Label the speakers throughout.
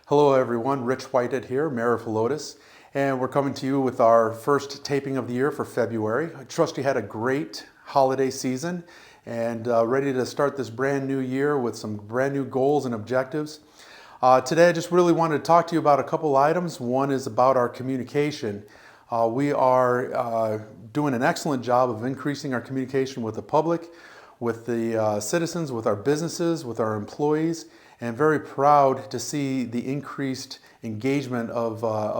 Speaker 1: Hello everyone, Rich Whitehead here, Mayor of Helotes, and we're coming to you with our first taping of the year for February. I trust you had a great holiday season and ready to start this brand new year with some brand new goals and objectives. Today I just really wanted to talk to you about a couple items. One is about our communication. We are doing an excellent job of increasing our communication with the public, with the citizens, with our businesses, with our employees, and very proud to see the increased engagement of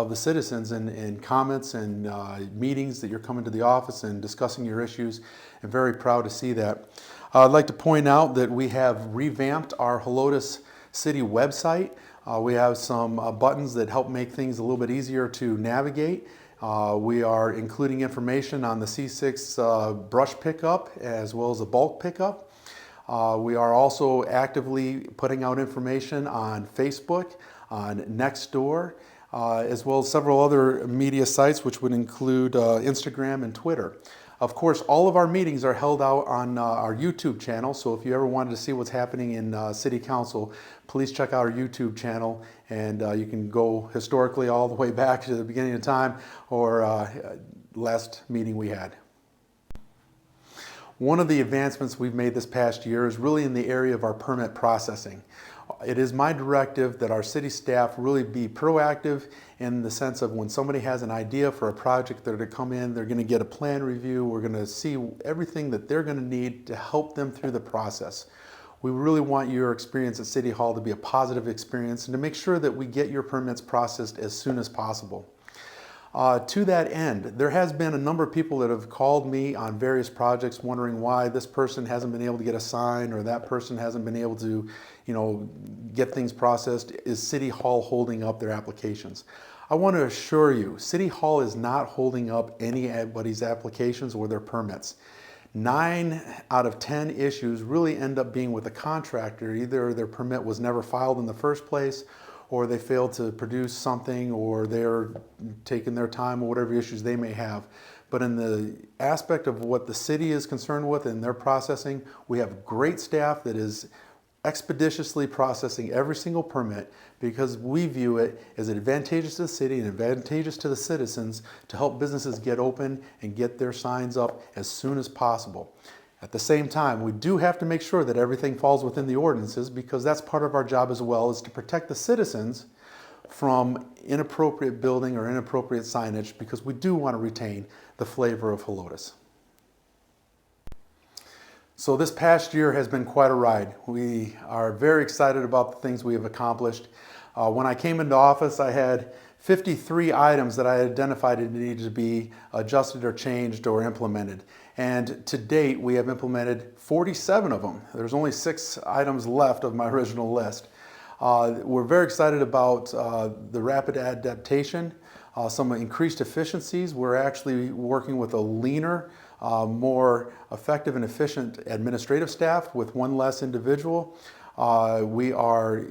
Speaker 1: the citizens in comments and meetings that you're coming to the office and discussing your issues, and very proud to see that. I'd like to point out that we have revamped our Helotes City website. We have some buttons that help make things a little bit easier to navigate. We are including information on the C6 brush pickup as well as a bulk pickup. We are also actively putting out information on Facebook, on Nextdoor, as well as several other media sites, which would include Instagram and Twitter. Of course, all of our meetings are held out on our YouTube channel, so if you ever wanted to see what's happening in City Council, please check out our YouTube channel, and you can go historically all the way back to the beginning of time or last meeting we had. One of the advancements we've made this past year is really in the area of our permit processing. It is my directive that our city staff really be proactive in the sense of when somebody has an idea for a project, they're to come in, they're going to get a plan review, we're going to see everything that they're going to need to help them through the process. We really want your experience at City Hall to be a positive experience and to make sure that we get your permits processed as soon as possible. To that end, there has been a number of people that have called me on various projects wondering why this person hasn't been able to get a sign or that person hasn't been able to, get things processed. Is City Hall holding up their applications? I want to assure you, City Hall is not holding up anybody's applications or their permits. 9 out of 10 issues really end up being with the contractor. Either their permit was never filed in the first place, or they failed to produce something, or they're taking their time, or whatever issues they may have. But in the aspect of what the city is concerned with in their processing, we have great staff that is expeditiously processing every single permit because we view it as advantageous to the city and advantageous to the citizens to help businesses get open and get their signs up as soon as possible. At the same time, we do have to make sure that everything falls within the ordinances because that's part of our job as well, is to protect the citizens from inappropriate building or inappropriate signage because we do want to retain the flavor of Helotes. So this past year has been quite a ride. We are very excited about the things we have accomplished. When I came into office, I had 53 items that I identified that needed to be adjusted or changed or implemented. And to date, we have implemented 47 of them. There's only 6 items left of my original list. We're very excited about the rapid adaptation, some increased efficiencies. We're actually working with a leaner, more effective and efficient administrative staff with one less individual. We are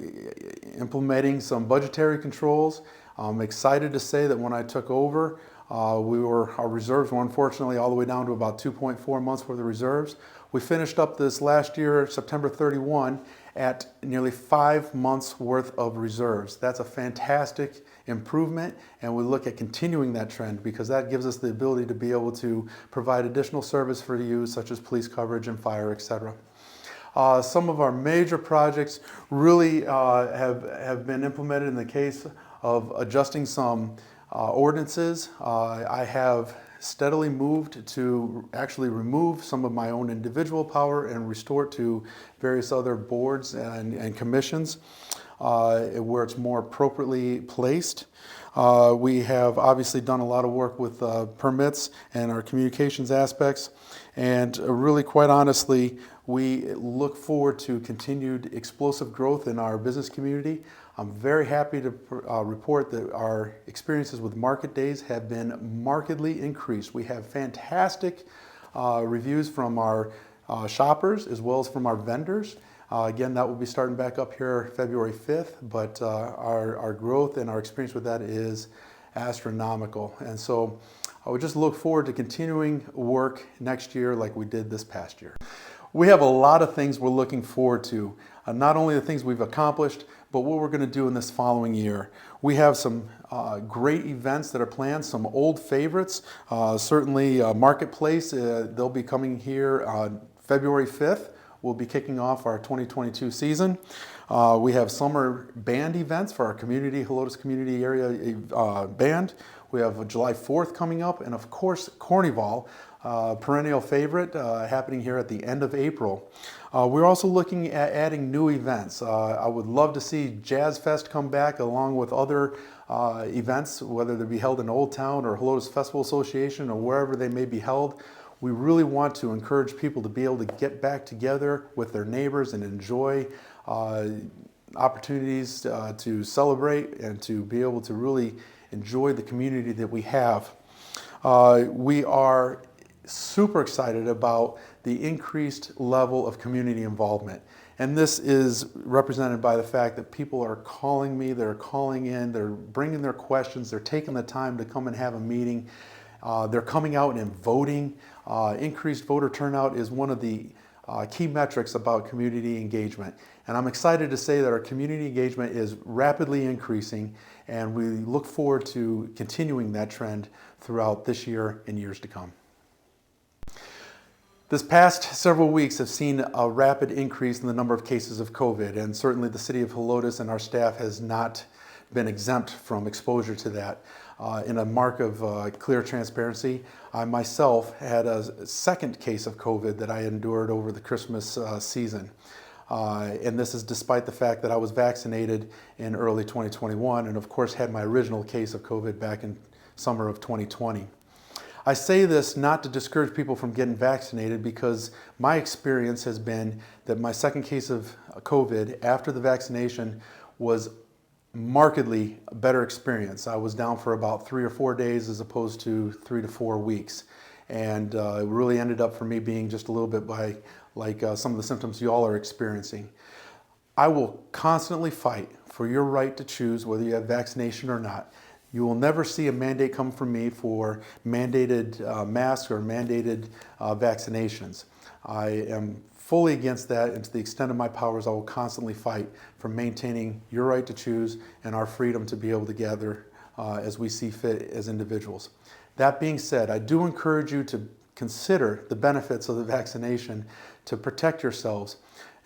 Speaker 1: implementing some budgetary controls. I'm excited to say that when I took over, our reserves were unfortunately all the way down to about 2.4 months worth of reserves. We finished up this last year, September 31, at nearly 5 months worth of reserves. That's a fantastic improvement, and we look at continuing that trend because that gives us the ability to be able to provide additional service for you, such as police coverage and fire, etc. Some of our major projects really have been implemented in the case of adjusting some ordinances. I have steadily moved to actually remove some of my own individual power and restore it to various other boards and commissions where it's more appropriately placed. We have obviously done a lot of work with permits and our communications aspects, and really quite honestly, we look forward to continued explosive growth in our business community. I'm very happy to report that our experiences with market days have been markedly increased. We have fantastic reviews from our shoppers as well as from our vendors. Again, that will be starting back up here February 5th, but our growth and our experience with that is astronomical. And so I would just look forward to continuing work next year like we did this past year. We have a lot of things we're looking forward to. Not only the things we've accomplished, but what we're going to do in this following year. We have some great events that are planned, some old favorites. Certainly Marketplace, they'll be coming here on February 5th. We'll be kicking off our 2022 season. We have summer band events for our community, Helotes community area band. We have July 4th coming up, and of course Cornyval, perennial favorite, happening here at the end of April. We're also looking at adding new events. I would love to see Jazz Fest come back along with other events, whether they be held in Old Town or Helotes Festival Association or wherever they may be held. We really want to encourage people to be able to get back together with their neighbors and enjoy opportunities to celebrate and to be able to really enjoy the community that we have. We are super excited about the increased level of community involvement. And this is represented by the fact that people are calling me, they're calling in, they're bringing their questions, they're taking the time to come and have a meeting. They're coming out and voting. Increased voter turnout is one of the key metrics about community engagement. And I'm excited to say that our community engagement is rapidly increasing, and we look forward to continuing that trend throughout this year and years to come. This past several weeks have seen a rapid increase in the number of cases of COVID, and certainly the City of Helotes and our staff has not been exempt from exposure to that. In a mark of clear transparency, I myself had a second case of COVID that I endured over the Christmas season. And this is despite the fact that I was vaccinated in early 2021 and of course had my original case of COVID back in summer of 2020. I say this not to discourage people from getting vaccinated, because my experience has been that my second case of COVID after the vaccination was markedly a better experience. I was down for about 3 or 4 days as opposed to 3 to 4 weeks. And it really ended up for me being just a little bit like some of the symptoms you all are experiencing. I will constantly fight for your right to choose whether you have vaccination or not. You will never see a mandate come from me for mandated masks or mandated vaccinations. I am fully against that, and to the extent of my powers, I will constantly fight for maintaining your right to choose and our freedom to be able to gather as we see fit as individuals. That being said, I do encourage you to consider the benefits of the vaccination to protect yourselves.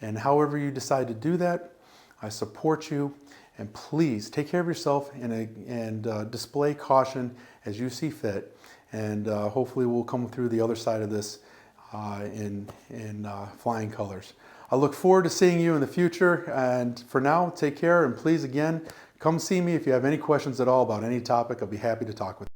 Speaker 1: And however you decide to do that, I support you. And please take care of yourself and display caution as you see fit. And hopefully we'll come through the other side of this in flying colors. I look forward to seeing you in the future. And for now, take care. And please, again, come see me if you have any questions at all about any topic. I'll be happy to talk with you.